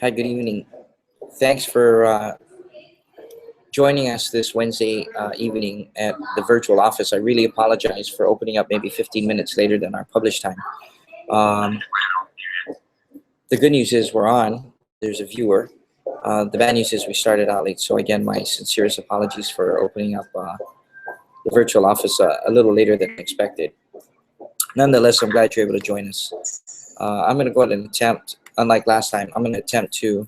Hi, good evening. Thanks for joining us this Wednesday evening at the virtual office. I really apologize for opening up maybe 15 minutes later than our published time. Um, the good news is we're on. There's a viewer. The bad news is we started out late. So again, my sincerest apologies for opening up the virtual office a little later than expected. Nonetheless, I'm glad you're able to join us. I'm going to go ahead and attempt, unlike last time, I'm going to attempt to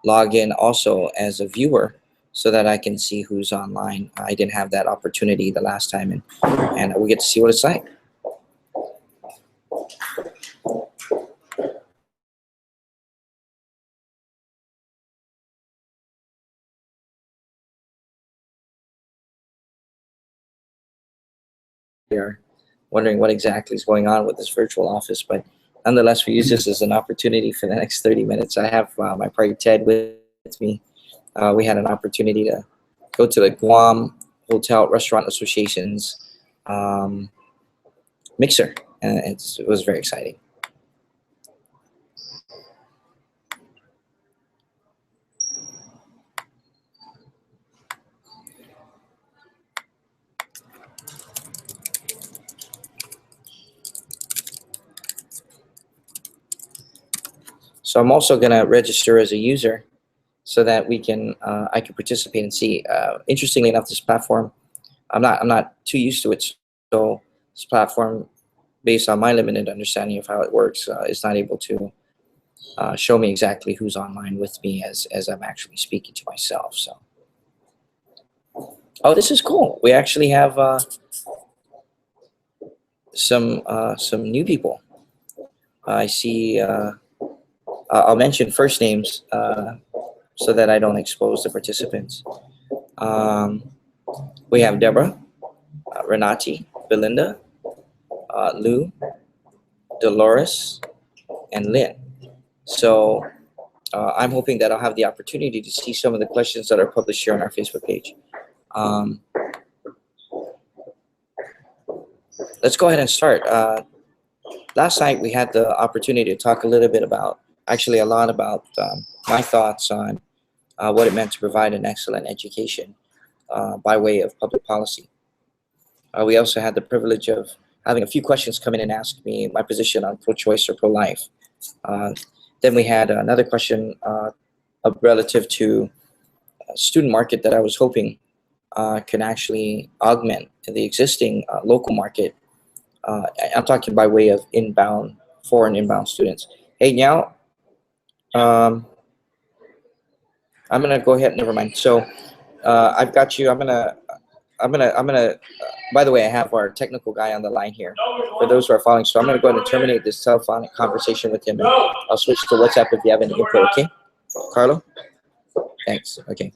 log in also as a viewer so that I can see who's online. I didn't have that opportunity the last time, and we get to see what it's like. We are wondering what exactly is going on with this virtual office, but nonetheless, we use this as an opportunity for the next 30 minutes. I have my partner Ted with me. We had an opportunity to go to the Guam Hotel Restaurant Association's mixer, and it was very exciting. So I'm also going to register as a user so that we can I can participate and see. Interestingly enough, this platform, I'm not too used to it. So this platform, based on my limited understanding of how it works, is not able to show me exactly who's online with me as I'm actually speaking to myself. So, oh, this is cool. We actually have some new people. I see. I'll mention first names so that I don't expose the participants. We have Deborah, Renati, Belinda, Lou, Dolores, and Lynn. So I'm hoping that I'll have the opportunity to see some of the questions that are published here on our Facebook page. Let's go ahead and start. Last night we had the opportunity to talk a little bit about, actually a lot about my thoughts on what it meant to provide an excellent education by way of public policy. We also had the privilege of having a few questions come in and ask me my position on pro-choice or pro-life. Then we had another question relative to a student market that I was hoping can actually augment the existing local market. I'm talking by way of foreign inbound students. Hey, Nyao, I'm gonna go ahead. Never mind. So I've got you. I'm gonna. By the way, I have our technical guy on the line here. For those who are following, so I'm gonna go ahead and terminate this telephonic conversation with him, and I'll switch to WhatsApp if you have any input. Okay, Carlo. Thanks. Okay.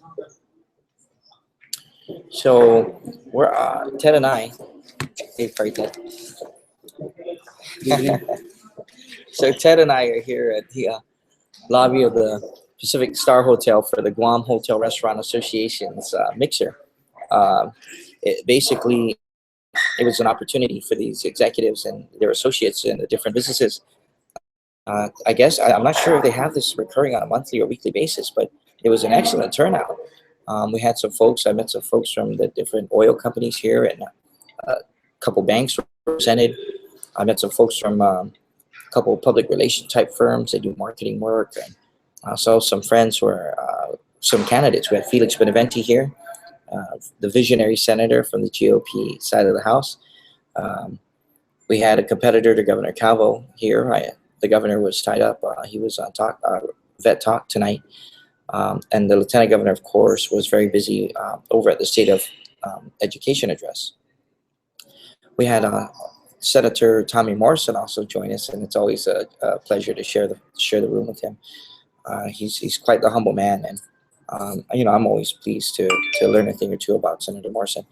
So we're Ted and I. Hey, sorry, Ted. So Ted and I are here at the lobby of the Pacific Star Hotel for the Guam Hotel Restaurant Association's mixer. Basically, it was an opportunity for these executives and their associates in the different businesses. I guess I'm not sure if they have this recurring on a monthly or weekly basis, but it was an excellent turnout. We had some folks. I met some folks from the different oil companies here, and a couple banks represented. I met some folks from a couple of public relation type firms that do marketing work, and also some friends who are some candidates. We had Felix Beneventi here, the visionary senator from the GOP side of the House. We had a competitor to Governor Calvo here. The governor was tied up. He was on vet talk tonight. And the lieutenant governor, of course, was very busy over at the State of Education address. We had Senator Tommy Morrison also join us, and it's always a pleasure to share the room with him. He's quite the humble man, and I'm always pleased to learn a thing or two about Senator Morrison.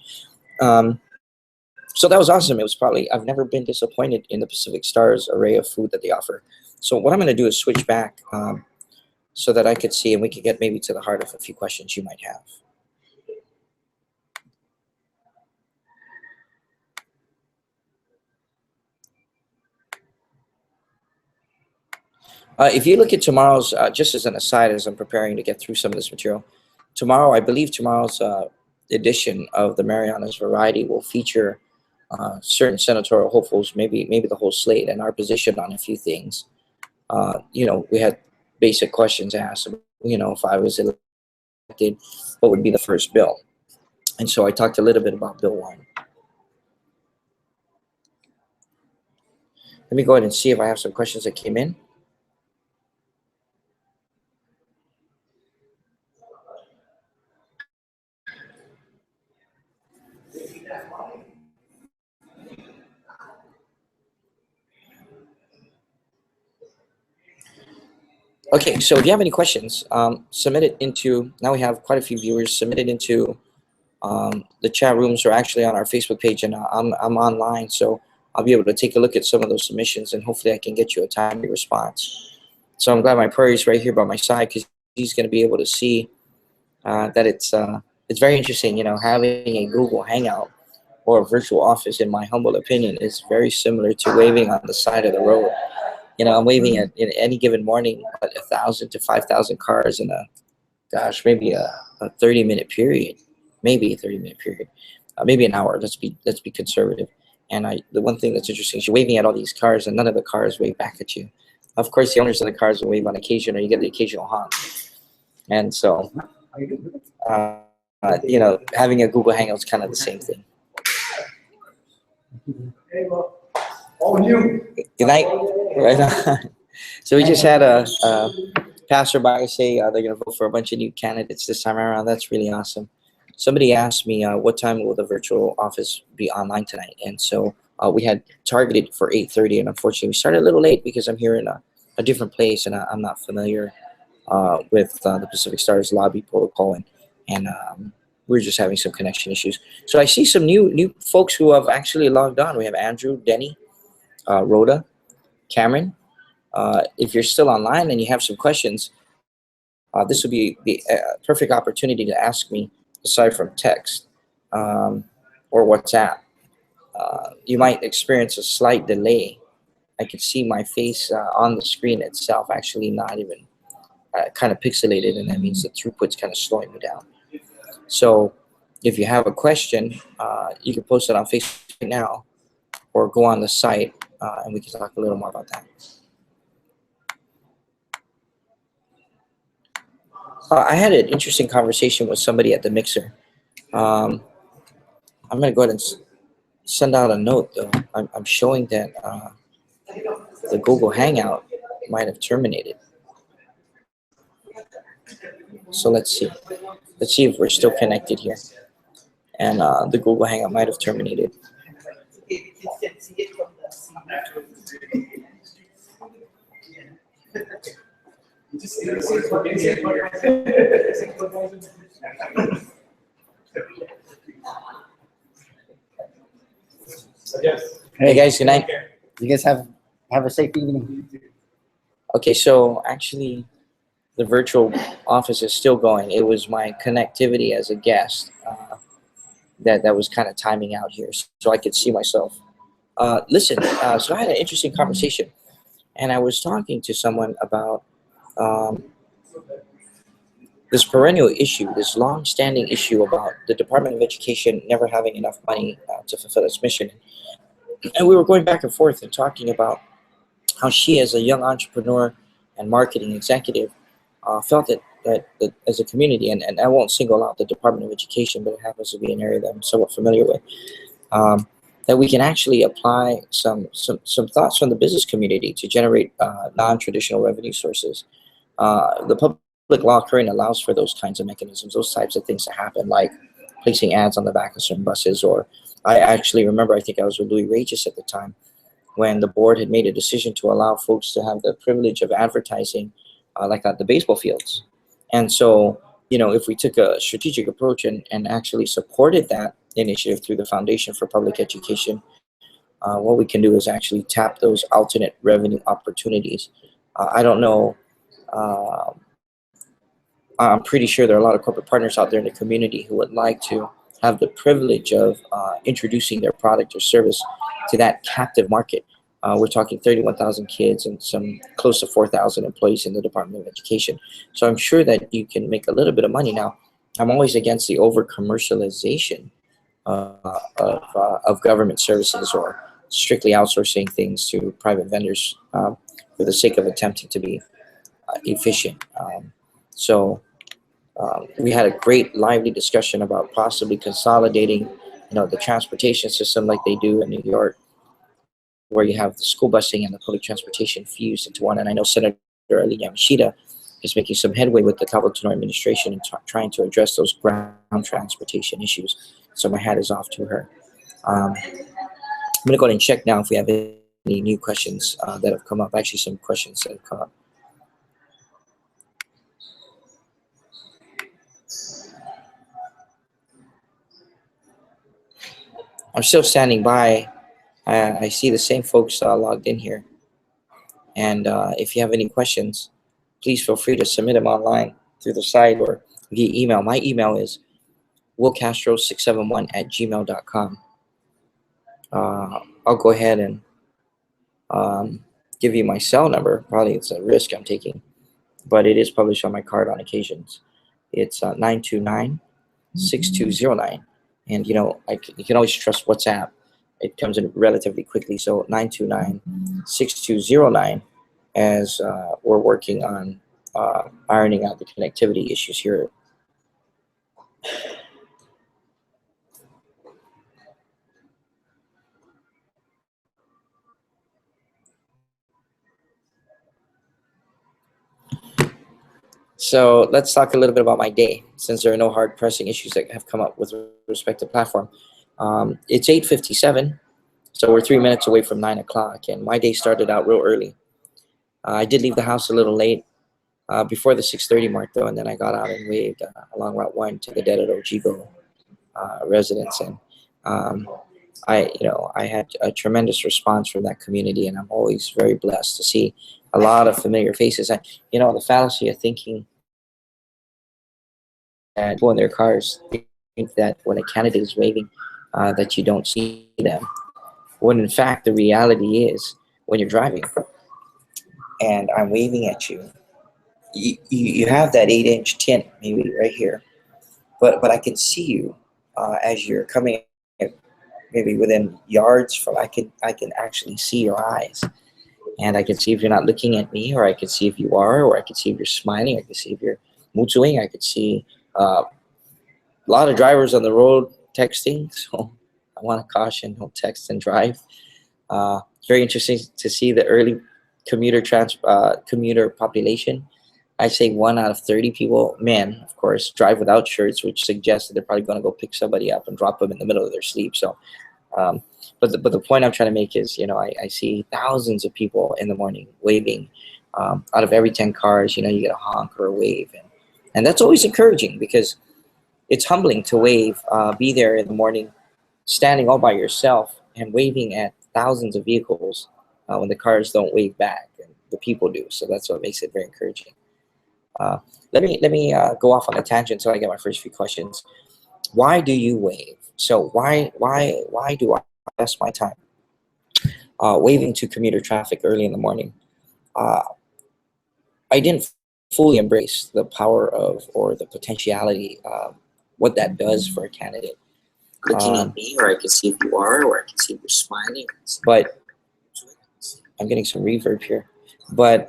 So that was awesome. It was I've never been disappointed in the Pacific Star's array of food that they offer. So what I'm going to do is switch back so that I could see and we could get maybe to the heart of a few questions you might have. If you look at tomorrow's, just as an aside, as I'm preparing to get through some of this material, tomorrow, I believe tomorrow's edition of the Mariana's Variety will feature certain senatorial hopefuls, maybe the whole slate, and our position on a few things. We had basic questions asked. If I was elected, what would be the first bill? And so I talked a little bit about Bill 1. Let me go ahead and see if I have some questions that came in. Okay, so if you have any questions, submit it into, now we have quite a few viewers, submit it into the chat rooms, or actually on our Facebook page, and I'm online, so I'll be able to take a look at some of those submissions, and hopefully I can get you a timely response. So I'm glad my Prairie's right here by my side, because he's going to be able to see that it's very interesting. Having a Google Hangout or a virtual office, in my humble opinion, is very similar to waving on the side of the road. I'm waving at in any given morning, 1,000 to 5,000 cars in maybe a 30-minute period, maybe a 30-minute period, maybe an hour. Let's be conservative. And the one thing that's interesting is you're waving at all these cars, and none of the cars wave back at you. Of course, the owners of the cars will wave on occasion, or you get the occasional honk. And so, having a Google Hangout is kind of the same thing. Good night. Right on. So we just had a passerby say they're going to vote for a bunch of new candidates this time around. That's really awesome. Somebody asked me what time will the virtual office be online tonight, and so we had targeted for 8:30, and unfortunately we started a little late because I'm here in a different place, and I'm not familiar with the Pacific Stars lobby protocol, and we're just having some connection issues. So I see some new folks who have actually logged on. We have Andrew, Denny, Rhoda, Cameron. If you're still online and you have some questions, this would be the perfect opportunity to ask me, aside from text or WhatsApp. You might experience a slight delay. I can see my face on the screen itself, actually not even kind of pixelated, and that means the throughput's kind of slowing me down. So if you have a question, you can post it on Facebook right now, or go on the site, and we can talk a little more about that. I had an interesting conversation with somebody at the mixer. I'm going to go ahead and send out a note, though. I'm showing that the Google Hangout might have terminated. So let's see. Let's see if we're still connected here. And the Google Hangout might have terminated. Hey guys, good night. You guys have a safe evening. Okay, so actually the virtual office is still going. It was my connectivity as a guest that was kind of timing out here, so I could see myself. Listen, so I had an interesting conversation, and I was talking to someone about this perennial issue, this long-standing issue about the Department of Education never having enough money to fulfill its mission. And we were going back and forth and talking about how she, as a young entrepreneur and marketing executive, felt that as a community, and I won't single out the Department of Education, but it happens to be an area that I'm somewhat familiar with, that we can actually apply some thoughts from the business community to generate non-traditional revenue sources. The public law currently allows for those kinds of mechanisms, those types of things to happen, like placing ads on the back of certain buses. Or I actually remember, I think I was with Louis Regis at the time, when the board had made a decision to allow folks to have the privilege of advertising like at the baseball fields. And so, if we took a strategic approach and actually supported that initiative through the Foundation for Public Education, what we can do is actually tap those alternate revenue opportunities. I don't know. I'm pretty sure there are a lot of corporate partners out there in the community who would like to have the privilege of introducing their product or service to that captive market. We're talking 31,000 kids and some close to 4,000 employees in the Department of Education. So I'm sure that you can make a little bit of money. Now, I'm always against the over commercialization of government services or strictly outsourcing things to private vendors for the sake of attempting to be efficient. We had a great lively discussion about possibly consolidating, the transportation system like they do in New York, where you have the school busing and the public transportation fused into one. And I know Senator Alina Yamashita is making some headway with the Kabutono administration and trying to address those ground transportation issues. So my hat is off to her. I'm going to go ahead and check now if we have any new questions that have come up. Actually, some questions that have come up. I'm still standing by. I see the same folks logged in here. And if you have any questions, please feel free to submit them online through the site or via email. My email is willcastro671@gmail.com. I'll go ahead and give you my cell number. Probably it's a risk I'm taking, but it is published on my card on occasions. It's 929-6209. And, you can always trust WhatsApp. It comes in relatively quickly. So 929-6209 as we're working on ironing out the connectivity issues here. So let's talk a little bit about my day, since there are no hard pressing issues that have come up with respect to platform. It's 8:57, so we're 3 minutes away from 9 o'clock, and my day started out real early. I did leave the house a little late before the 6:30 mark, though, and then I got out and waved along Route 1 to the Dead at Ojigo residents, and I had a tremendous response from that community, and I'm always very blessed to see a lot of familiar faces. And the fallacy of thinking that people in their cars think that when a candidate is waving, that you don't see them. When in fact the reality is, when you're driving and I'm waving at you, you have that 8-inch tint maybe right here, but I can see you as you're coming maybe within yards from. I can actually see your eyes, and I can see if you're not looking at me, or I can see if you are, or I can see if you're smiling, I can see if you're mutsuing, I could see a lot of drivers on the road texting, so I want to caution, don't text and drive. It's very interesting to see the early commuter population. I say 1 out of 30 people, men, of course, drive without shirts, which suggests that they're probably going to go pick somebody up and drop them in the middle of their sleep. So, but the point I'm trying to make is, I see thousands of people in the morning waving. Out of every 10 cars, you get a honk or a wave, and that's always encouraging, because it's humbling to wave, be there in the morning, standing all by yourself and waving at thousands of vehicles when the cars don't wave back and the people do. So that's what makes it very encouraging. Let me go off on a tangent so I get my first few questions. Why do you wave? So why do I invest my time waving to commuter traffic early in the morning? I didn't fully embrace the power of, or the potentiality of, what that does for a candidate. Looking at me, or I can see if you are, or I can see if you're smiling. But I'm getting some reverb here. But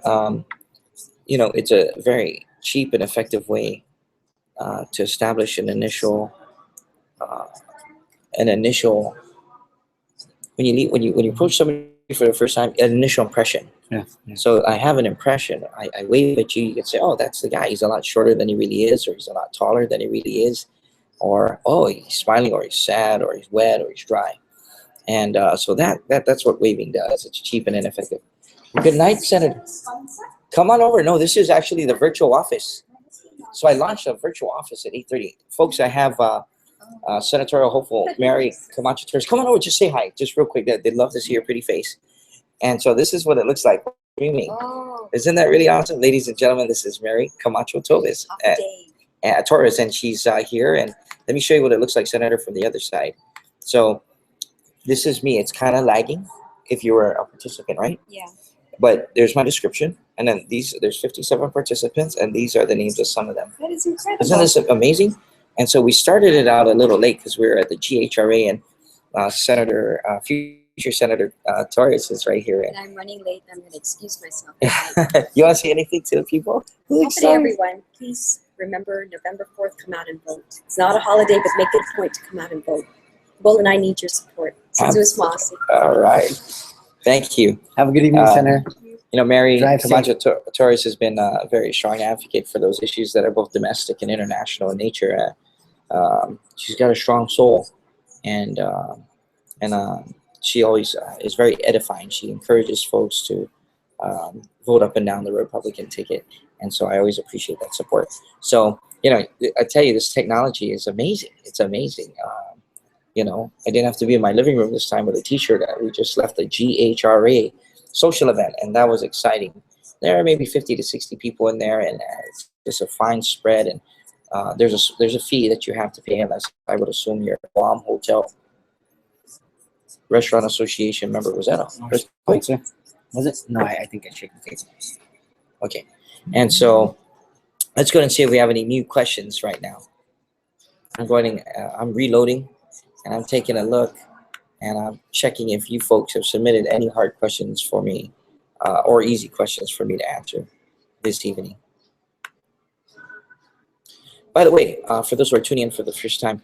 it's a very cheap and effective way to establish an initial when you approach somebody for the first time, an initial impression. Yeah. So I have an impression. I wave at you. You can say, "Oh, that's the guy. He's a lot shorter than he really is, or he's a lot taller than he really is, or oh, he's smiling, or he's sad, or he's wet, or he's dry." And so that's what waving does. It's cheap and ineffective. Good night, Senator. Come on over. No, this is actually the virtual office. So I launched a virtual office at 8:30. Folks, I have senatorial hopeful Mary Camacho Torres. Come on over, just say hi, just real quick. They'd love to see your pretty face. And so this is what it looks like. Streaming. Oh. Isn't that really awesome? Ladies and gentlemen, this is Mary Camacho Torres. Torres, and she's here. And let me show you what it looks like, Senator, from the other side. So this is me. It's kind of lagging. if you were a participant, right? Yeah. But there's my description, and then there's 57 participants, and these are the names of some of them. That is incredible. Isn't this amazing? And so we started it out a little late because we were at the GHRA, and future Senator Torres is right here. And I'm running late. I'm going to excuse myself. You want to say anything to the people? Hopefully, everyone, please remember November 4th, come out and vote. It's not a holiday, but make it a point to come out and vote. Bull and I need your support. All right. Thank you. Have a good evening, Senator. You know, Mary Drive Camacho Torres has been a very strong advocate for those issues that are both domestic and international in nature. She's got a strong soul, and she always is very edifying. She encourages folks to vote up and down the Republican ticket, and so I always appreciate that support. So, you know, I tell you, this technology is amazing. It's amazing. You know, I didn't have to be in my living room this time with a t-shirt. We just left the GHRA social event, and that was exciting. There are maybe 50 to 60 people in there, and it's just a fine spread. And there's a fee that you have to pay, unless I would assume you're a Guam Hotel Restaurant Association member. Was that Was it? No, I think I checked the Facebook. Okay, and so let's go and see if we have any new questions right now. I'm reloading, and I'm taking a look, and I'm checking if you folks have submitted any hard questions for me, or easy questions for me to answer this evening. By the way, for those who are tuning in for the first time,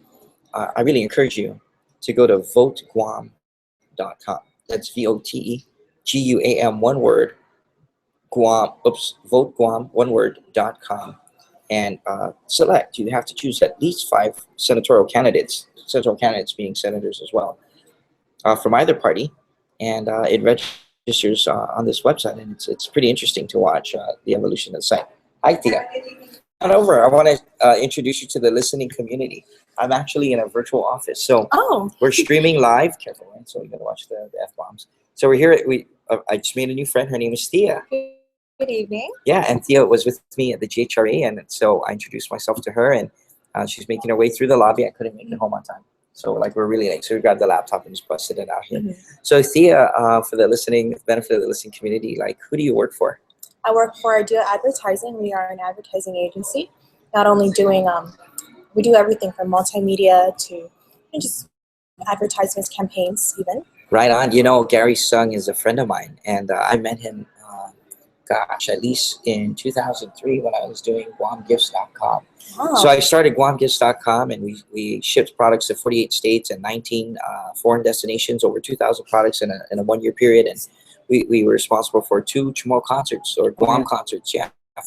I really encourage you to go to voteguam.com. That's VOTEGUAM, one word, Guam, voteguam, one word.com, and select. You have to choose at least 5 senatorial candidates being senators as well, from either party, and it registers on this website, and it's pretty interesting to watch the evolution of the site. Hi, Tia. Come on over. I want to introduce you to the listening community. I'm actually in a virtual office, so we're streaming live. Careful, right? So you gotta watch the F-bombs. So we're here. I just made a new friend. Her name is Tia. Good evening. Yeah, and Tia was with me at the GHRA, and so I introduced myself to her, and she's making her way through the lobby. I couldn't make it home on time, so we're really late. So we grabbed the laptop and just busted it out here. So Tia, for the benefit of the listening community, who do you work for? I work for Ideal Advertising. We are an advertising agency. Not only doing, we do everything from multimedia to just advertisements, campaigns, even. Right on. You know, Gary Sung is a friend of mine, and I met him, at least in 2003 when I was doing GuamGifts.com. Wow. So I started GuamGifts.com, and we shipped products to 48 states and 19 foreign destinations, over 2,000 products in a 1-year period, and we were responsible for 2 Chamorro concerts, or Guam concerts,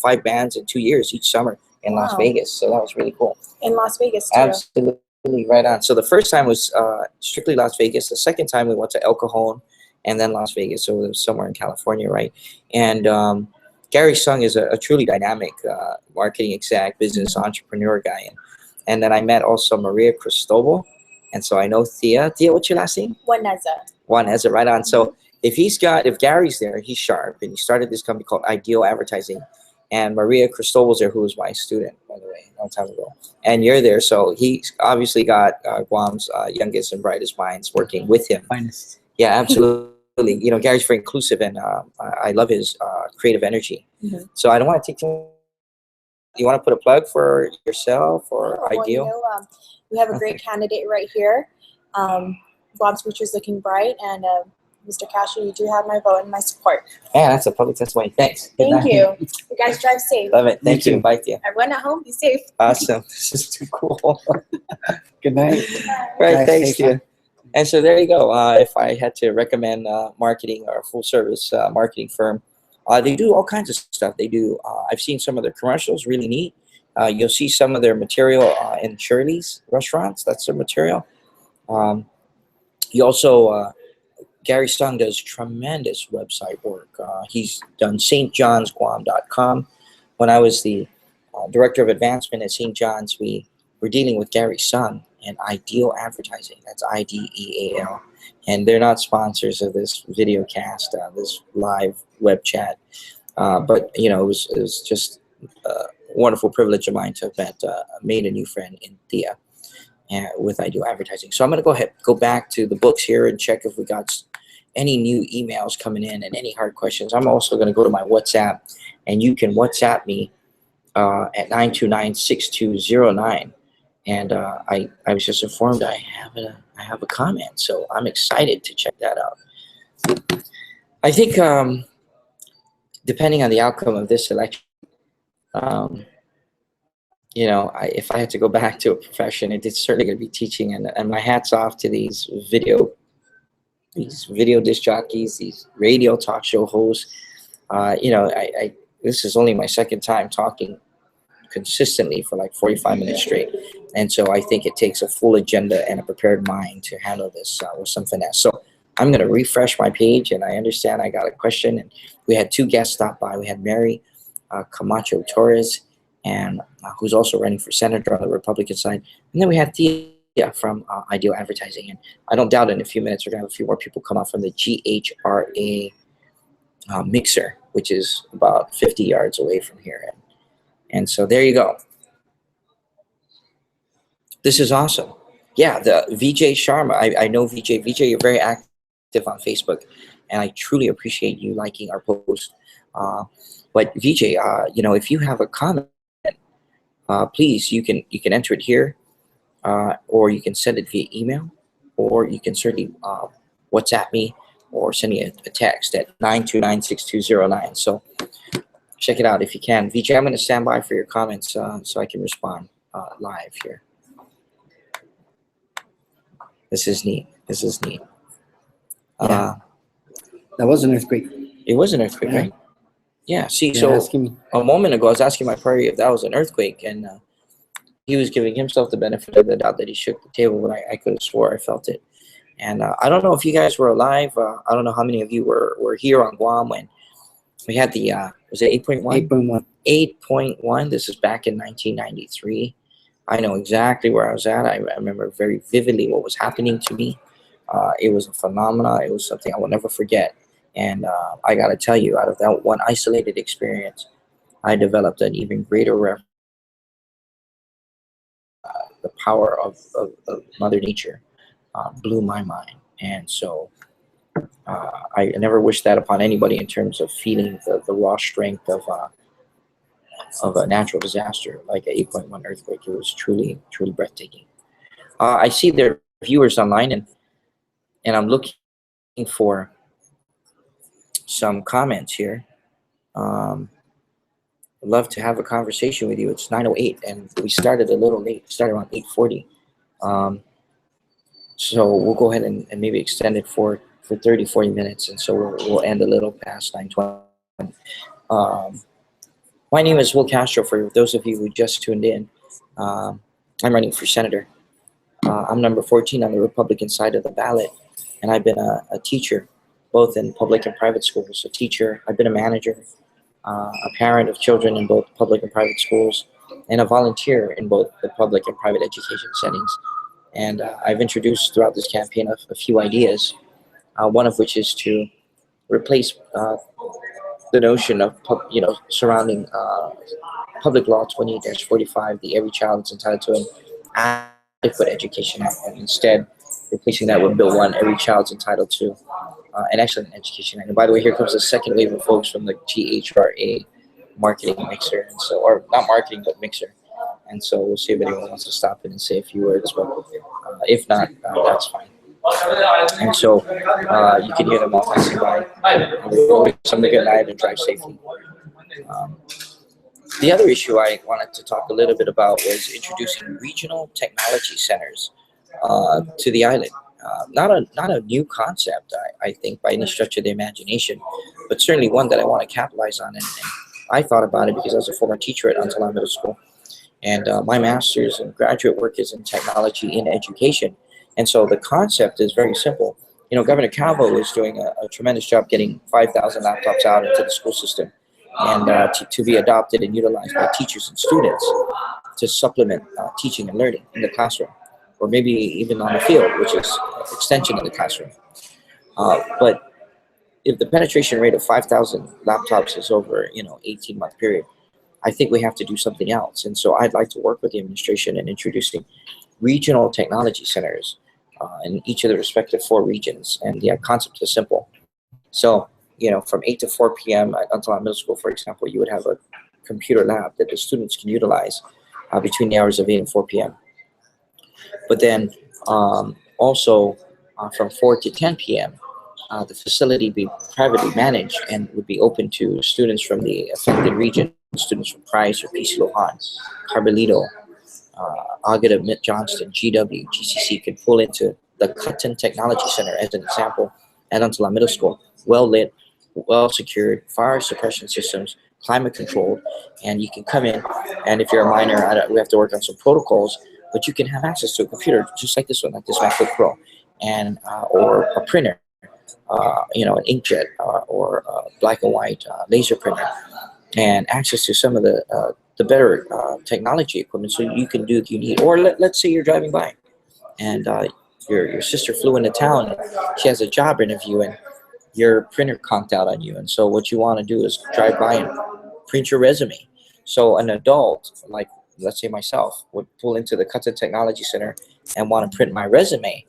5 bands in 2 years each summer in Las Vegas. So that was really cool. In Las Vegas, too. Absolutely, right on. So the first time was strictly Las Vegas. The second time we went to El Cajon and then Las Vegas. So it was somewhere in California, right? And Gary Sung is a truly dynamic marketing exec, business entrepreneur guy. And then I met also Maria Cristobal. And so I know Thea. Thea, what's your last name? Juaneza, right on. So if Gary's there, he's sharp, and he started this company called Ideal Advertising, and Maria Cristobal's there, who was my student, by the way, a long time ago, and you're there, so he obviously got Guam's youngest and brightest minds working with him. Finest. Yeah, absolutely. You know, Gary's very inclusive, and I love his creative energy. So I don't want to take too. You want to put a plug for yourself or Ideal? Well, we have a great candidate right here. Guam's future is looking bright, and Mr. Castro, you do have my vote and my support. Yeah, that's a public testimony. Thanks. Thank you. You guys drive safe. Love it. Thank you. Bye, Thea. Everyone at home, be safe. Awesome. This is too cool. Good night. Right, Drive thanks, safe, Thea. And so there you go. If I had to recommend marketing or a full service marketing firm, they do all kinds of stuff. They do. I've seen some of their commercials, really neat. You'll see some of their material in Shirley's restaurants. That's their material. You also. Gary Sung does tremendous website work. He's done stjohnsguam.com. When I was the director of advancement at St. John's, we were dealing with Gary Sung and Ideal Advertising. That's IDEAL. And they're not sponsors of this video cast, this live web chat. But, you know, it was just a wonderful privilege of mine to have made a new friend in Thea with Ideal Advertising. So I'm going to go back to the books here and check if we got any new emails coming in and any hard questions. I'm also going to go to my WhatsApp, and you can WhatsApp me at 929-6209. And I was just informed I have a comment, so I'm excited to check that out. I think depending on the outcome of this election, you know, if I had to go back to a profession, it's certainly going to be teaching. And my hat's off to these video disc jockeys, these radio talk show hosts. You know, this is only my second time talking consistently for like 45 minutes straight. And so I think it takes a full agenda and a prepared mind to handle this with some finesse. So I'm going to refresh my page, and I understand I got a question. And we had two guests stop by. We had Mary Camacho Torres, and who's also running for senator on the Republican side. And then we had Thea from Ideal Advertising. And I don't doubt in a few minutes we're going to have a few more people come out from the GHRA mixer, which is about 50 yards away from here. And so there you go. This is awesome. Yeah, the VJ Sharma. I know VJ. VJ, you're very active on Facebook, and I truly appreciate you liking our post. But VJ, you know, if you have a comment, please, you can enter it here, or you can send it via email, or you can certainly WhatsApp me or send me a text at 929-6209. So check it out if you can. VJ, I'm going to stand by for your comments so I can respond live here. This is neat. This is neat. Yeah. That was an earthquake. It was an earthquake, Yeah. right? Yeah. See, Yeah, so asking me. a moment ago, I was asking my party if that was an earthquake, and he was giving himself the benefit of the doubt that he shook the table, but I could have swore I felt it. And I don't know if you guys were alive. I don't know how many of you were here on Guam when we had the, was it 8.1? 8.1. 8.1. This is back in 1993. I know exactly where I was at. I remember very vividly what was happening to me. It was a phenomenon. It was something I will never forget. And I got to tell you, out of that one isolated experience, I developed an even greater reverence the power of Mother Nature blew my mind. And so I never wish that upon anybody in terms of feeling the raw strength of a natural disaster like an 8.1 earthquake. It was truly, truly breathtaking. I see there are viewers online, and I'm looking for some comments here. I'd love to have a conversation with you. It's 9:08, and we started a little late. We started around 8:40. So we'll go ahead and maybe extend it for 30, 40 minutes, and so we'll end a little past 9:20. My name is WiL Castro. For those of you who just tuned in, I'm running for senator. I'm number 14 on the Republican side of the ballot, and I've been a teacher, both in public and private schools. A teacher, I've been a manager, a parent of children in both public and private schools, and a volunteer in both the public and private education settings. And I've introduced throughout this campaign a few ideas, one of which is to replace the notion of, surrounding Public Law 28-45, the Every Child is Entitled to an Adequate Education Act, and instead replacing that with Bill 1, Every Child's Entitled to an Excellent Education Act. And by the way, here comes the second wave of folks from the GHRA marketing mixer, and so, or not marketing, but mixer. And so we'll see if anyone wants to stop in and say a few words, but if not, that's fine. And so you can hear them all passing by. Something good night and drive safely. The other issue I wanted to talk a little bit about was introducing regional technology centers to the island. Not a new concept, I think, by any stretch of the imagination, but certainly one that I want to capitalize on. And I thought about it because I was a former teacher at Antala Middle School, and my master's and graduate work is in technology in education. And so the concept is very simple. You know, Governor Calvo is doing a tremendous job getting 5,000 laptops out into the school system, and to be adopted and utilized by teachers and students to supplement teaching and learning in the classroom, or maybe even on the field, which is an extension of the classroom. But if the penetration rate of 5,000 laptops is over, 18-month period, I think we have to do something else. And so I'd like to work with the administration in introducing regional technology centers in each of the respective 4 regions. And the concept is simple. So, from 8 to 4 p.m. at Until Middle School, for example, you would have a computer lab that the students can utilize between the hours of 8 and 4 p.m. But then also from 4 to 10 p.m., the facility be privately managed and would be open to students from the affected region, students from Price or PC Lohan, Carbolito, Agata, Mitt Johnston, GW, GCC can pull into the Cotton Technology Center as an example at Until Middle School. Well lit, well secured, fire suppression systems, climate controlled, and you can come in. And if you're a minor, we have to work on some protocols, but you can have access to a computer just like this one, like this MacBook Pro, and or a printer. An inkjet or black and white laser printer, and access to some of the better technology equipment, so you can do what you need. Or let's say you're driving by, and your sister flew into town, and she has a job interview, and your printer conked out on you, and so what you want to do is drive by and print your resume. So an adult, like let's say myself, would pull into the Cotton Technology Center and want to print my resume.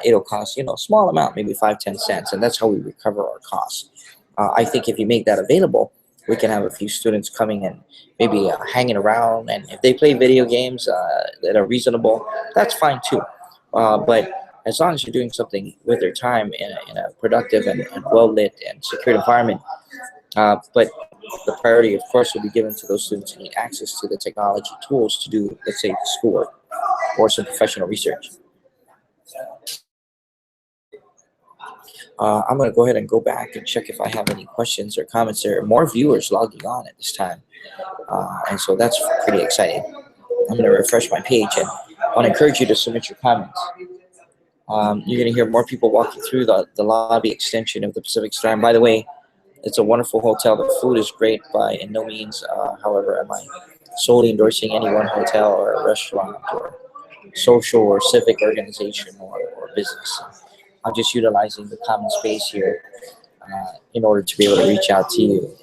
It'll cost, a small amount, maybe 5-10 cents, and that's how we recover our costs. I think if you make that available, we can have a few students coming and maybe hanging around, and if they play video games that are reasonable, that's fine too. But as long as you're doing something with their time in a productive and well-lit and secured environment, but the priority, of course, will be given to those students who need access to the technology tools to do, let's say, schoolwork or some professional research. I'm going to go ahead and go back and check if I have any questions or comments. There are more viewers logging on at this time, and so that's pretty exciting. I'm going to refresh my page, and I want to encourage you to submit your comments. You're going to hear more people walking through the lobby extension of the Pacific Strand. By the way, it's a wonderful hotel. The food is great by in no means, however, am I solely endorsing any one hotel or a restaurant or social or civic organization or business. I'm just utilizing the common space here in order to be able to reach out to you.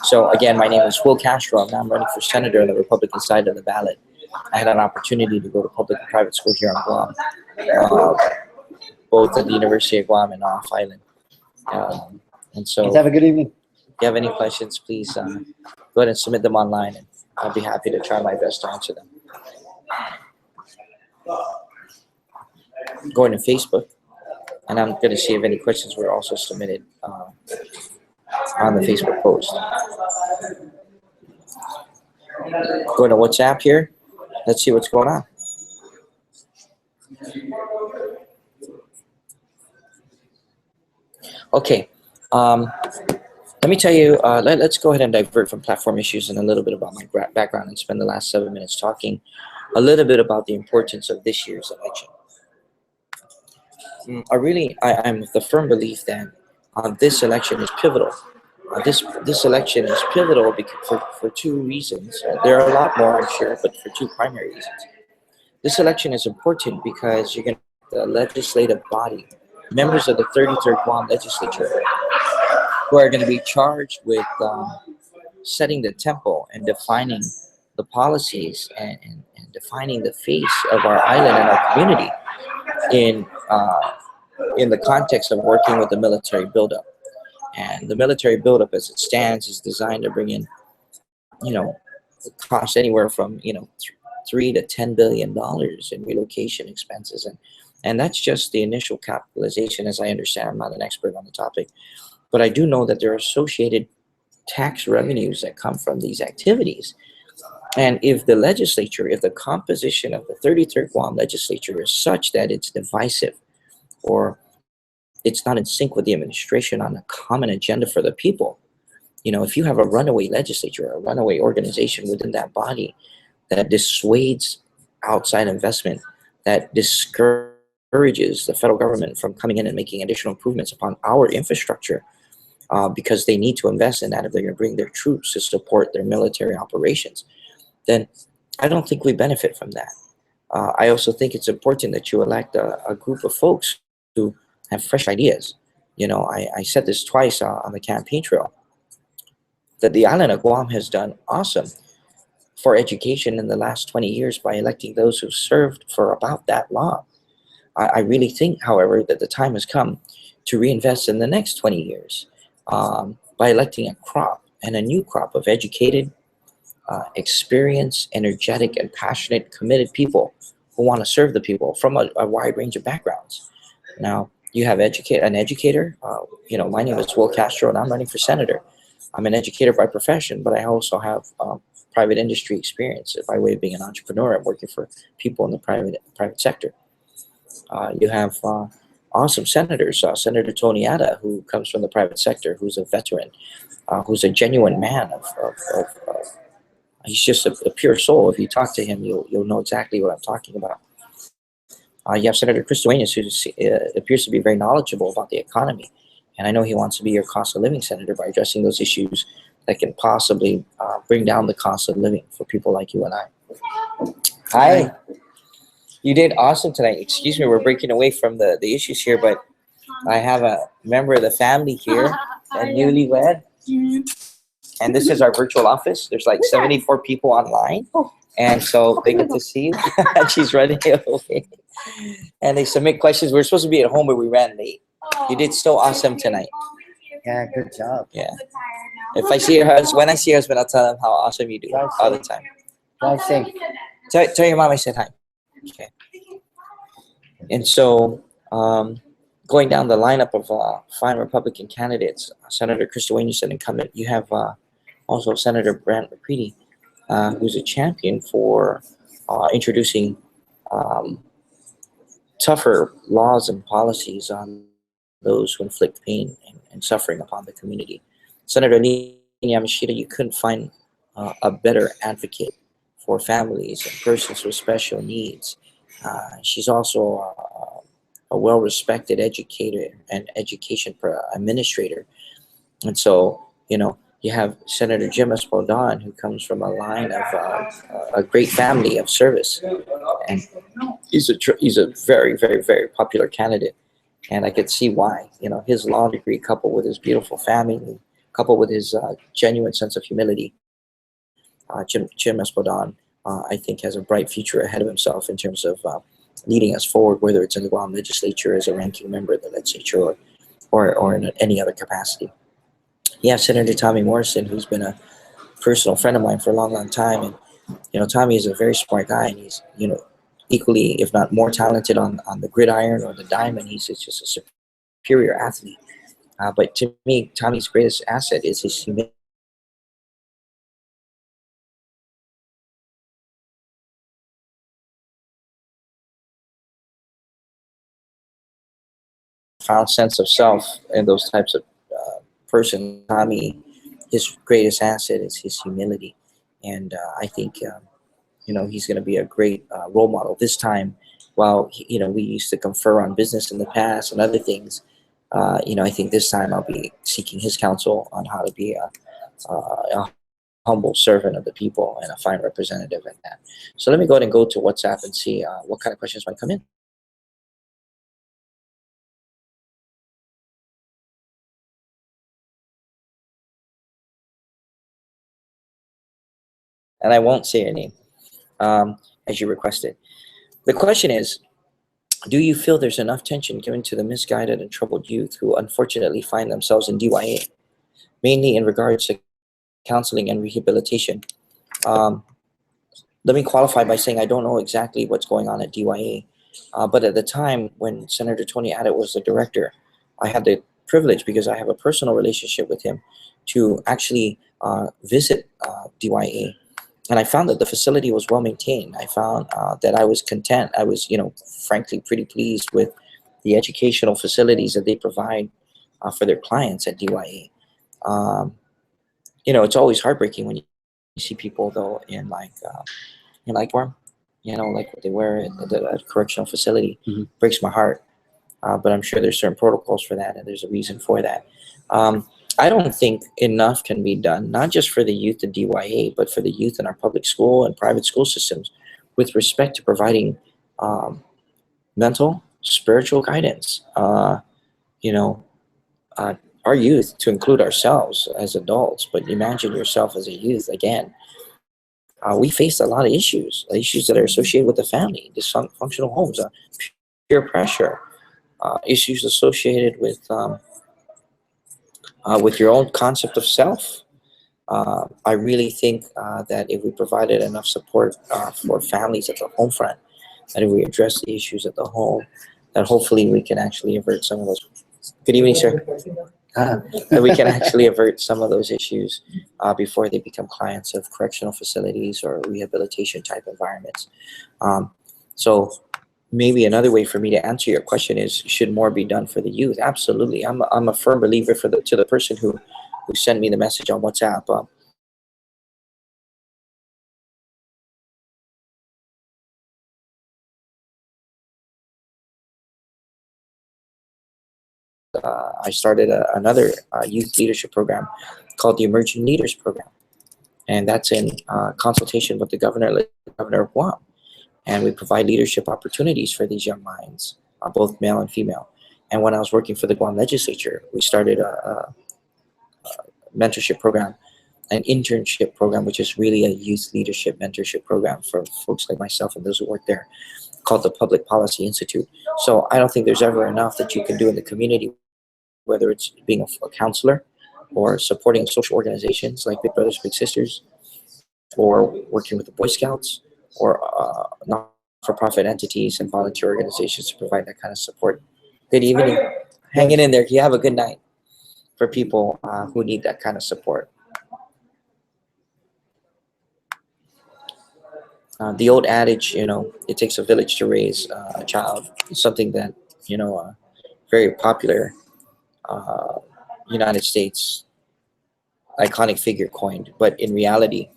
So again, my name is WiL Castro, and I'm running for senator on the Republican side of the ballot. I had an opportunity to go to public and private school here on Guam, both at the University of Guam and off island. And so, Have a good evening. if you have any questions, please go ahead and submit them online, and I'll be happy to try my best to answer them. Going to Facebook, and I'm going to see if any questions were also submitted on the Facebook post. Going to WhatsApp here. Let's see what's going on. Okay. Let me tell you, let's go ahead and divert from platform issues and a little bit about my background and spend the last 7 minutes talking a little bit about the importance of this year's election. I'm of the firm belief that this election is pivotal. This election is pivotal for 2 reasons. There are a lot more, I'm sure, but for 2 primary reasons. This election is important because you're going to have the legislative body, members of the 33rd Guam legislature, who are going to be charged with setting the tempo and defining the policies and defining the face of our island and our community in the context of working with the military buildup. And the military buildup, as it stands, is designed to bring in, cost anywhere from $3 to $10 billion in relocation expenses, and that's just the initial capitalization, as I understand. I'm not an expert on the topic, but I do know that there are associated tax revenues that come from these activities. And if the legislature, if the composition of the 33rd Guam legislature is such that it's divisive, or it's not in sync with the administration on a common agenda for the people, if you have a runaway legislature, a runaway organization within that body that dissuades outside investment, that discourages the federal government from coming in and making additional improvements upon our infrastructure, because they need to invest in that if they're going to bring their troops to support their military operations, then I don't think we benefit from that. I also think it's important that you elect a group of folks who have fresh ideas. I said this twice on the campaign trail, that the island of Guam has done awesome for education in the last 20 years by electing those who served for about that long. I really think, however, that the time has come to reinvest in the next 20 years by electing a crop and a new crop of educated, experienced, energetic, and passionate, committed people who want to serve the people from a wide range of backgrounds. Now, you have an educator. My name is WiL Castro, and I'm running for senator. I'm an educator by profession, but I also have private industry experience by way of being an entrepreneur. I'm working for people in the private sector. You have awesome senators. Senator Tony Atta, who comes from the private sector, who's a veteran, who's a genuine man he's just a pure soul. If you talk to him, you'll know exactly what I'm talking about. You have Senator Chris Duenas, who appears to be very knowledgeable about the economy. And I know he wants to be your cost of living senator by addressing those issues that can possibly bring down the cost of living for people like you and I. Hi. You did awesome tonight. Excuse me, we're breaking away from the issues here, but I have a member of the family here, a newlywed. And this is our virtual office. There's like 74 people online. And so they get to see you. And she's running away. And they submit questions. We're supposed to be at home, but we ran late. You did so awesome tonight. Yeah, good job. Yeah. If I see your husband, when I see your husband, I'll tell him how awesome you do all the time. Drive safe. Tell your mom I said hi. Okay. And so, going down the lineup of fine Republican candidates, Senator Chris Duenas, an incumbent. You have also Senator Brant McCready, who's a champion for introducing tougher laws and policies on those who inflict pain and suffering upon the community. Senator Nina Yamashita, you couldn't find a better advocate for families and persons with special needs. She's also a well-respected educator and education administrator. And so, you have Senator Jim Espadon, who comes from a line of a great family of service. And he's a very, very, very popular candidate. And I could see why. His law degree coupled with his beautiful family, coupled with his genuine sense of humility, Jim Espadon, I think, has a bright future ahead of himself in terms of leading us forward, whether it's in the Guam legislature as a ranking member of the legislature or in any other capacity. Yeah, Senator Tommy Morrison, who's been a personal friend of mine for a long, long time. And, Tommy is a very smart guy, and he's, equally, if not more talented on the gridiron or the diamond. He's just a superior athlete. But to me, Tommy's greatest asset is his humility. Profound sense of self and those types of person. Tommy, his greatest asset is his humility, and I think he's going to be a great role model this time. While we used to confer on business in the past and other things, I think this time I'll be seeking his counsel on how to be a humble servant of the people and a fine representative in that. So let me go ahead and go to WhatsApp and see what kind of questions might come in. And I won't say your name as you requested. The question is, do you feel there's enough attention given to the misguided and troubled youth who unfortunately find themselves in DYA, mainly in regards to counseling and rehabilitation? Let me qualify by saying I don't know exactly what's going on at DYA, but at the time when Senator Tony Addott was the director, I had the privilege, because I have a personal relationship with him, to actually visit DYA. And I found that the facility was well maintained. I found that I was content. I was, frankly, pretty pleased with the educational facilities that they provide for their clients at DYA. It's always heartbreaking when you see people, though, in form, like what they wear at the correctional facility. Mm-hmm. Breaks my heart. But I'm sure there's certain protocols for that, and there's a reason for that. I don't think enough can be done, not just for the youth in DYA, but for the youth in our public school and private school systems with respect to providing mental, spiritual guidance. Our youth, to include ourselves as adults, but imagine yourself as a youth again. We face a lot of issues that are associated with the family, dysfunctional homes, peer pressure, issues associated with your own concept of self. I really think that if we provided enough support for families at the home front, that if we address the issues at the home, that hopefully we can actually avert some of those. Good evening, sir. That we can actually avert some of those issues before they become clients of correctional facilities or rehabilitation type environments. So maybe another way for me to answer your question is, should more be done for the youth? Absolutely. I'm a firm believer to the person who sent me the message on WhatsApp. I started another youth leadership program called the Emerging Leaders Program, and that's in consultation with the governor of Guam. And we provide leadership opportunities for these young minds, both male and female. And when I was working for the Guam legislature, we started a mentorship program, an internship program, which is really a youth leadership mentorship program for folks like myself and those who work there, called the Public Policy Institute. So I don't think there's ever enough that you can do in the community, whether it's being a counselor or supporting social organizations like Big Brothers Big Sisters, or working with the Boy Scouts, or not-for-profit entities and volunteer organizations to provide that kind of support. Good evening. Hanging in there. You have a good night for people who need that kind of support. The old adage, it takes a village to raise a child, is something that, very popular United States iconic figure coined. But in reality,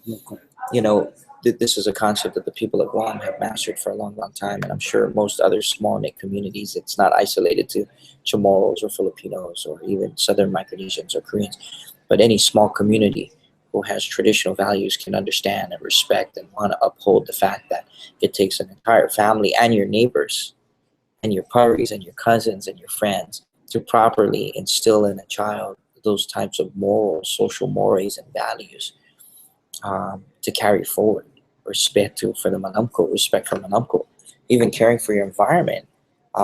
this is a concept that the people of Guam have mastered for a long, long time. And I'm sure most other small knit communities, it's not isolated to Chamorros or Filipinos or even Southern Micronesians or Koreans, but any small community who has traditional values can understand and respect and want to uphold the fact that it takes an entire family and your neighbors and your parties and your cousins and your friends to properly instill in a child those types of moral, social mores and values to carry forward. Respect for the manamko, respect for manamko. Even caring for your environment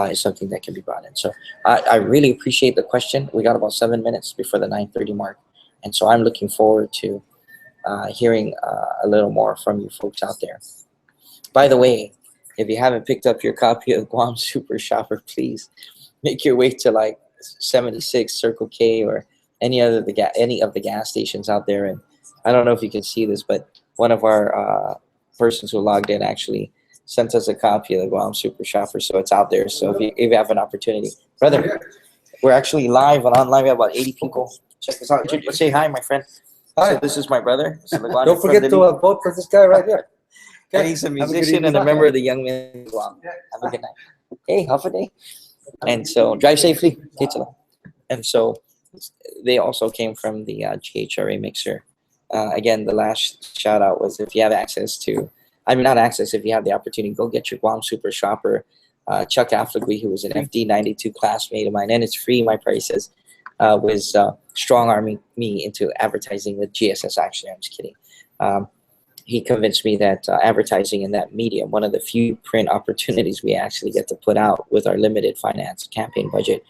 is something that can be brought in. So I really appreciate the question. We got about 7 minutes before the 9:30 mark. And so I'm looking forward to hearing a little more from you folks out there. By the way, if you haven't picked up your copy of Guam Super Shopper, please make your way to like 76 Circle K or any of the gas stations out there. And I don't know if you can see this, but one of our persons who logged in actually sent us a copy of the Guam Super Shopper, so it's out there. So if you have an opportunity, brother, we're actually live and online. We have about 80 people. Check this out. Say hi, my friend. Hi. So this is my brother. Don't forget to vote for this guy right here. And he's a musician and a member of the Young Men of Guam. Have a good night. Hey, half a day. And so drive safely. And so they also came from the GHRA mixer. Again, the last shout out was if you have access to, not access, if you have the opportunity, go get your Guam Super Shopper. Chuck Afflegui, who was an FD 92 classmate of mine, and it's free, my prices, was strong-arming me into advertising with GSS. Actually, I'm just kidding. He convinced me that advertising in that medium, one of the few print opportunities we actually get to put out with our limited finance campaign budget,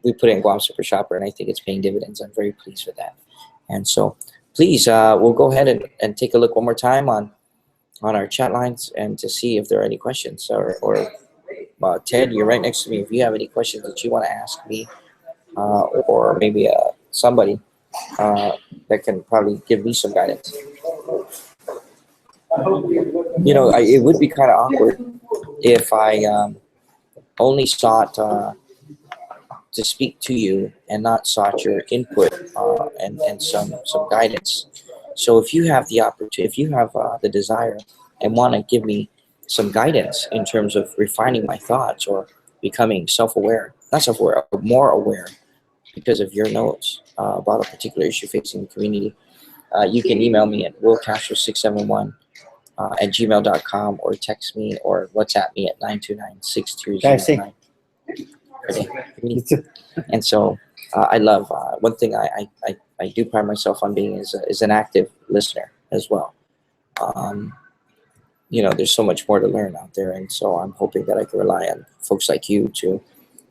we put it in Guam Super Shopper, and I think it's paying dividends. I'm very pleased with that. And so please, we'll go ahead and take a look one more time on our chat lines and to see if there are any questions. Or Ted, you're right next to me. If you have any questions that you want to ask me, or maybe somebody that can probably give me some guidance. It would be kind of awkward if I only sought to speak to you and not sought your input and some guidance. So if you have the opportunity, if you have the desire and want to give me some guidance in terms of refining my thoughts or becoming self-aware, not self-aware, more aware because of your notes about a particular issue facing the community, you can email me at willcastro671 at gmail.com or text me or WhatsApp me at 929-6209. And so I love, one thing I do pride myself on being is an active listener as well. there's so much more to learn out there. And so I'm hoping that I can rely on folks like you to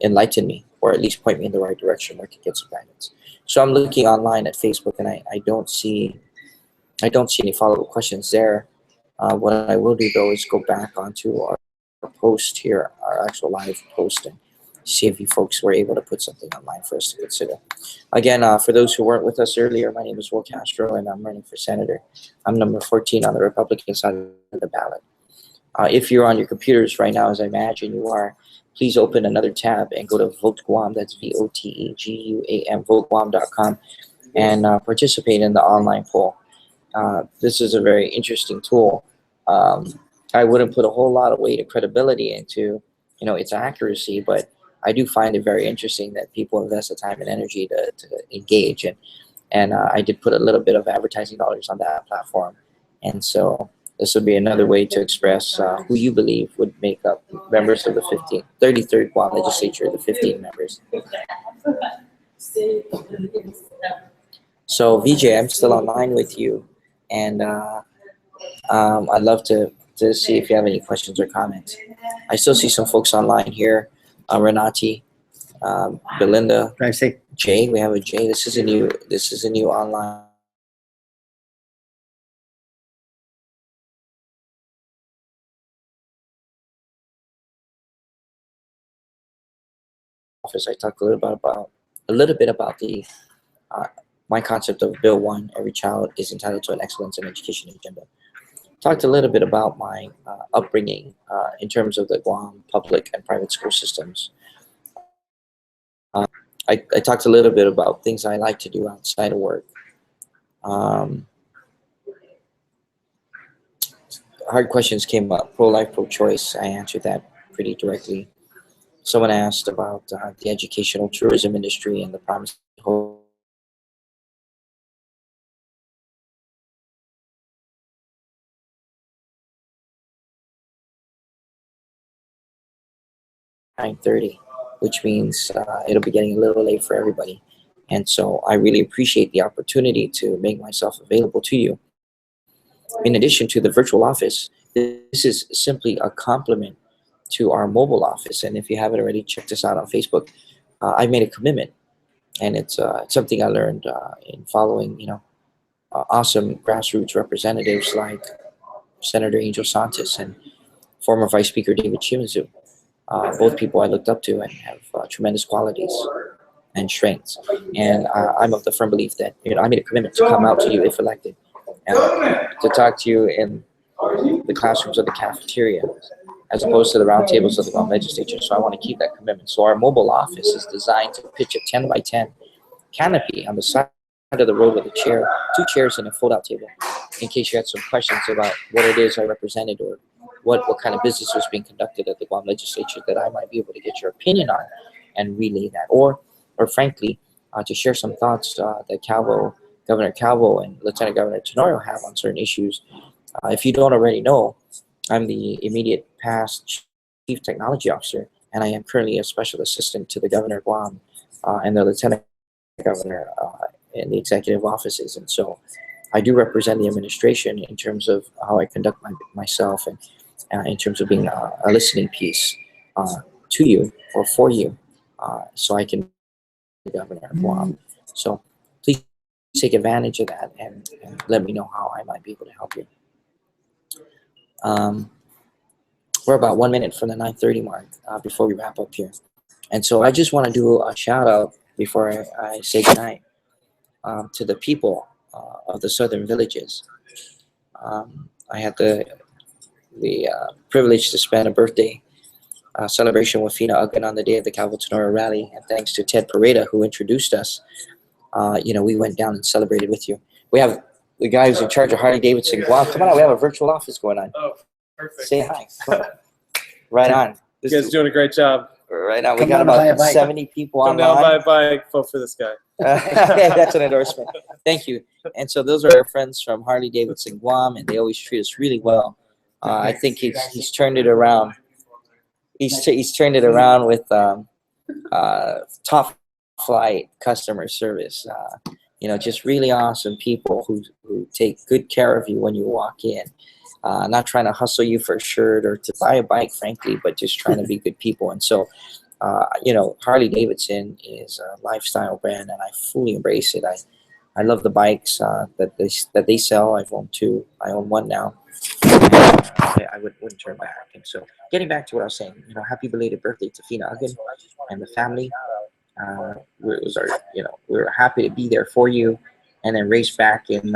enlighten me, or at least point me in the right direction where I can get some guidance. So I'm looking online at Facebook, and I don't see any follow-up questions there. What I will do though is go back onto our post here, our actual live post, and see if you folks were able to put something online for us to consider. Again, for those who weren't with us earlier, my name is WiL Castro, and I'm running for senator. I'm number 14 on the Republican side of the ballot. If you're on your computers right now, as I imagine you are, please open another tab and go to Vote Guam. That's VOTEGUAM, voteguam.com, and participate in the online poll. This is a very interesting tool. I wouldn't put a whole lot of weight of credibility into, its accuracy, but I do find it very interesting that people invest the time and energy to engage. And I did put a little bit of advertising dollars on that platform. And so this would be another way to express who you believe would make up members of the 33rd Guam legislature, the 15 members. So VJ, I'm still online with you. And I'd love to see if you have any questions or comments. I still see some folks online here. Renati, Belinda, Drive safe. Jay. We have a Jay. This is a new online office. I talked a little bit about the my concept of Bill 1. Every child is entitled to an excellence in education agenda. Talked a little bit about my upbringing in terms of the Guam public and private school systems. I talked a little bit about things I like to do outside of work. Hard questions came up. Pro-life, pro-choice. I answered that pretty directly. Someone asked about the educational tourism industry and the promise (9:30), which means it'll be getting a little late for everybody. And so I really appreciate the opportunity to make myself available to you. In addition to the virtual office, this is simply a complement to our mobile office. And if you haven't already, checked us out on Facebook. I made a commitment, and it's something I learned in following, awesome grassroots representatives like Senator Angel Santos and former Vice Speaker David Chimazu. Both people I looked up to and have tremendous qualities and strengths. And I'm of the firm belief that I made a commitment to come out to you if elected, and to talk to you in the classrooms of the cafeteria, as opposed to the roundtables of the Guam legislature. So I want to keep that commitment. So our mobile office is designed to pitch a 10 by 10 canopy on the side of the road with a chair, 2 chairs and a fold-out table, in case you had some questions about what it is I represented, or what kind of business was being conducted at the Guam legislature that I might be able to get your opinion on and relay that. Or frankly, to share some thoughts that Governor Calvo and Lieutenant Governor Tenorio have on certain issues. If you don't already know, I'm the immediate past Chief Technology Officer, and I am currently a Special Assistant to the Governor of Guam and the Lieutenant Governor in the executive offices. And so I do represent the administration in terms of how I conduct myself, and in terms of being a listening piece to you or for you, so I can be the Governor of Guam. So please take advantage of that and let me know how I might be able to help you. We're about 1 minute from the 9:30 mark before we wrap up here. And so I just want to do a shout out before I say goodnight to the people of the southern villages. I had the privilege to spend a birthday celebration with Fina Uggan on the day of the Calvo Tenorio rally, and thanks to Ted Pareda, who introduced us, we went down and celebrated with you. We have the guy who's in charge of Harley Davidson Guam. Come on out, we have a virtual office going on. Oh, perfect. Say hi. Right on. You guys are doing a great job. Right on. We Come got down to buy a about bike. 70 people Come down, online. buy a bike, vote for this guy. That's an endorsement. Thank you. And so those are our friends from Harley Davidson Guam, and they always treat us really well. I think he's turned it around. He's turned it around with top flight customer service. Just really awesome people who take good care of you when you walk in. not trying to hustle you for a shirt or to buy a bike, frankly, but just trying to be good people. And so, Harley Davidson is a lifestyle brand, and I fully embrace it. I love the bikes that they sell. I've owned two. I own one now. I wouldn't turn back. And so, getting back to what I was saying, happy belated birthday to Fina Uggan and the family. We were happy to be there for you, and then race back in,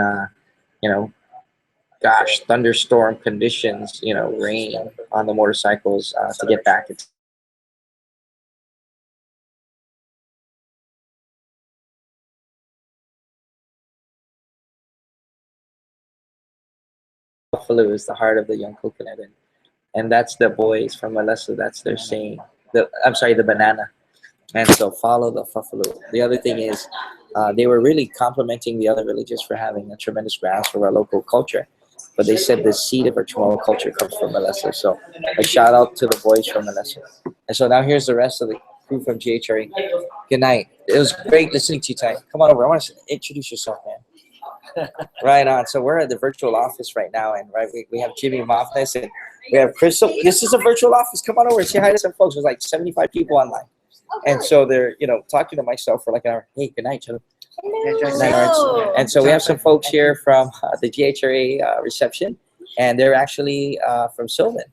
thunderstorm conditions, rain on the motorcycles to get back. It's Buffalo is the heart of the young coconut, and that's the boys from Melissa. That's their saying. The banana. And so follow the buffalo. The other thing is, they were really complimenting the other villages for having a tremendous grasp of our local culture. But they said the seed of our Chamorro culture comes from Melissa. So a shout out to the boys from Melissa. And so now here's the rest of the crew from GHRA. Good night. It was great listening to you tonight. Come on over. I want to introduce yourself, man. Right on. So we're at the virtual office right now, and we have Jimmy Moffness, and we have Crystal. This is a virtual office. Come on over and say hi to some folks. There's like 75 people online. And so they're, talking to myself for like an hour. Hey, good night, Joe. Hello. And so we have some folks here from the GHRA reception, and they're actually from Sylvan.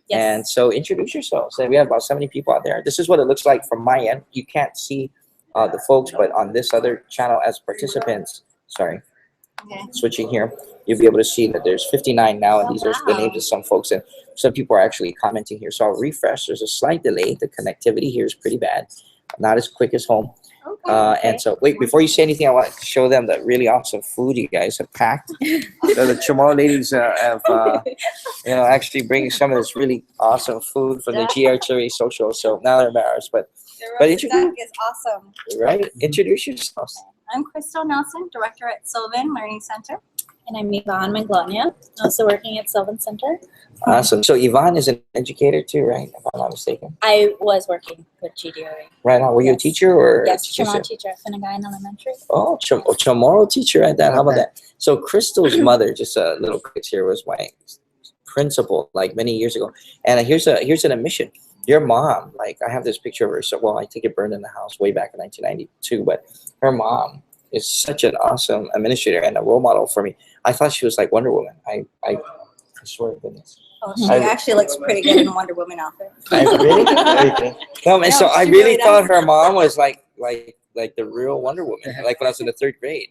Yes. And so introduce yourselves. And we have about 70 people out there. This is what it looks like from my end. You can't see the folks, but on this other channel as participants, switching here, you'll be able to see that there's 59 now, and these are the names of some folks, and some people are actually commenting here. So I'll refresh. There's a slight delay. The connectivity here is pretty bad, not as quick as home. And so, wait, before you say anything, I want to show them the really awesome food you guys have packed. So the Chamorro ladies have, actually bringing some of this really awesome food from the GHRA social. So now they're embarrassed, but Duck is awesome. right? Introduce yourselves. I'm Crystal Nelson, director at Sylvan Learning Center. And I'm Yvonne Maglonia, also working at Sylvan Center. Awesome. So Yvonne is an educator too, right? If I'm not mistaken. I was working with GDRA. Right on. Were you a teacher or? Yes, teacher? Chamorro teacher at Finnegan Elementary. Oh, Chamorro teacher at that. How about that? So Crystal's mother, just a little quick here, was my principal like many years ago. And here's an admission. Your mom, like I have this picture of her. So, well, I think it burned in the house way back in 1992, but her mom is such an awesome administrator and a role model for me. I thought she was like Wonder Woman. I swear to goodness. Oh, she actually looks pretty good in a Wonder Woman outfit. Really? No, man, so I she really really thought does. her mom was like the real Wonder Woman, like when I was in the 3rd grade.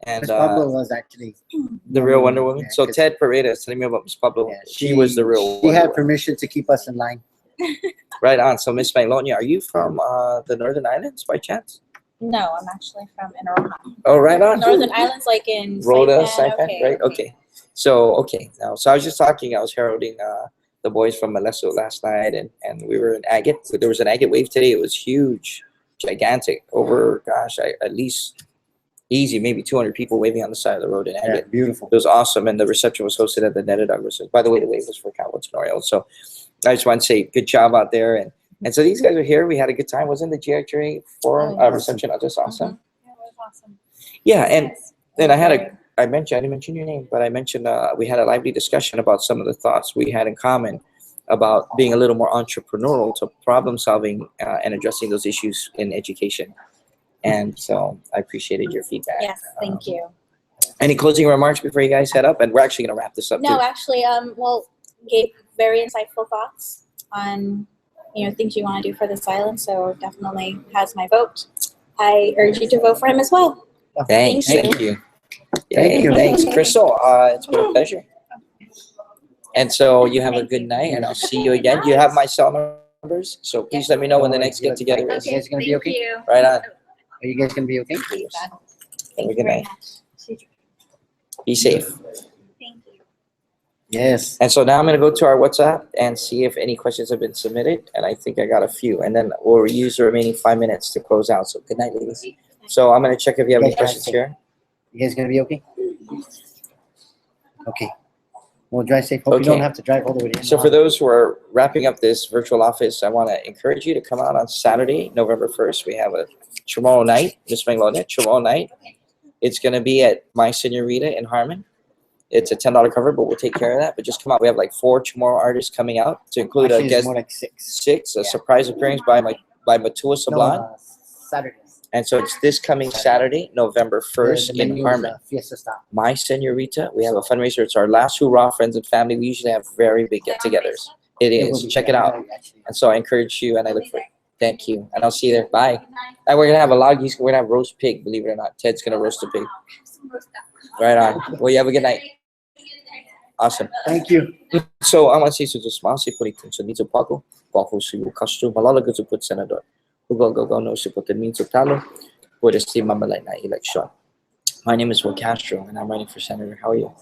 And Miss Pablo was actually the real Wonder Woman. Yeah, So 'cause- Ted Pareda is telling me about Miss Pablo. Yeah, she was the real She Wonder had Woman. permission to keep us in line. Right on. So Miss Maglonia, are you from the Northern Islands by chance? No, I'm actually from Inaroha. Oh, right on. Northern Islands, like in Rhoda, Saipan. Saipan, right? Okay. So now, so I was just talking. I was heralding the boys from Malesso last night, and we were in Agate. So there was an Agate wave today. It was huge, gigantic. Over, at least easy, maybe 200 people waving on the side of the road in Agate. Yeah, beautiful. It was awesome, and the reception was hosted at the Netta Douglas. By the way, the wave was for Cowboy Tenorio. So I just want to say good job out there, and so these guys are here. We had a good time. Wasn't the GHRA forum reception just awesome? Yeah, it was awesome. Yeah, and then I didn't mention your name, but I mentioned we had a lively discussion about some of the thoughts we had in common about being a little more entrepreneurial to problem solving and addressing those issues in education. And so I appreciated your feedback. Yes, thank you. Any closing remarks before you guys head up? And we're actually going to wrap this up No, too. actually, gave very insightful thoughts on, things you want to do for this island. So definitely has my vote. I urge you to vote for him as well. Thanks. Thank Thank you. Thank you. Thanks, Crystal. It's been a pleasure. And so you have a good night, and I'll see you again. You have my cell numbers, so please let me know when the next get together is. You guys gonna be okay? you. Right on. Are you guys gonna be okay? Have a Thank you good very night. much. Be safe. Thank you. Yes. And so now I'm going to go to our WhatsApp and see if any questions have been submitted. And I think I got a few. And then we'll use the remaining 5 minutes to close out. So good night, ladies. So I'm going to check if you have any questions here. You guys gonna be okay? Okay. Well, drive safe. Hope you don't Okay. have to drive all the way to So for those who are wrapping up this virtual office, I want to encourage you to come out on Saturday, November 1st. We have a Chamorro night, Miss Maglonia, Chamorro night. It's going to be at My Senorita in Harmon. It's a $10 cover, but we'll take care of that. But just come out. We have like 4 tomorrow artists coming out to include Actually, a it's guest more like 6. 6, a Yeah. surprise appearance by Matua No, Sublime. Saturday. And so it's this coming Saturday, November 1st The in menu is, Harmon. Fiesta style. My Senorita, we have a fundraiser. It's our last hurrah, friends and family. We usually have very big get-togethers. It It will is. be- Check yeah, it out. actually. And so I encourage you, and I look for it. Thank you, and I'll see you there. Bye. And we're gonna have a log. We're gonna have roast pig. Believe it or not, Ted's gonna roast a pig. Right on. Well, you have a good night. Awesome. Thank you. So I want to say so just small. Por intenso dito pago. Bajo su Castro. Malala gusto po senador. Ugo no se puede minto talo. Por este mamalay na election. My name is WiL Castro, and I'm running for senator. How are you?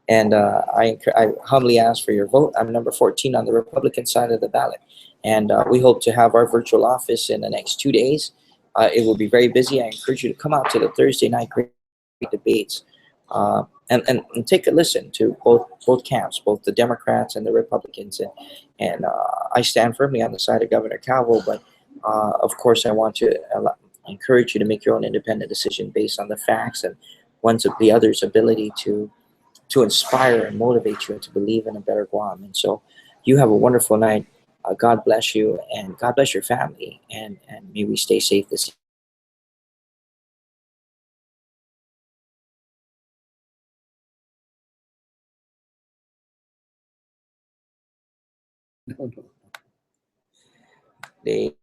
And I humbly ask for your vote. I'm number 14 on the Republican side of the ballot. And we hope to have our virtual office in the next 2 days. It will be very busy. I encourage you to come out to the Thursday night great debates and take a listen to both camps, both the Democrats and the Republicans. And I stand firmly on the side of Governor Calvo, but of course I want to encourage you to make your own independent decision based on the facts and one's of the other's ability to inspire and motivate you and to believe in a better Guam. And so you have a wonderful night. God bless you, and God bless your family, and may we stay safe this day.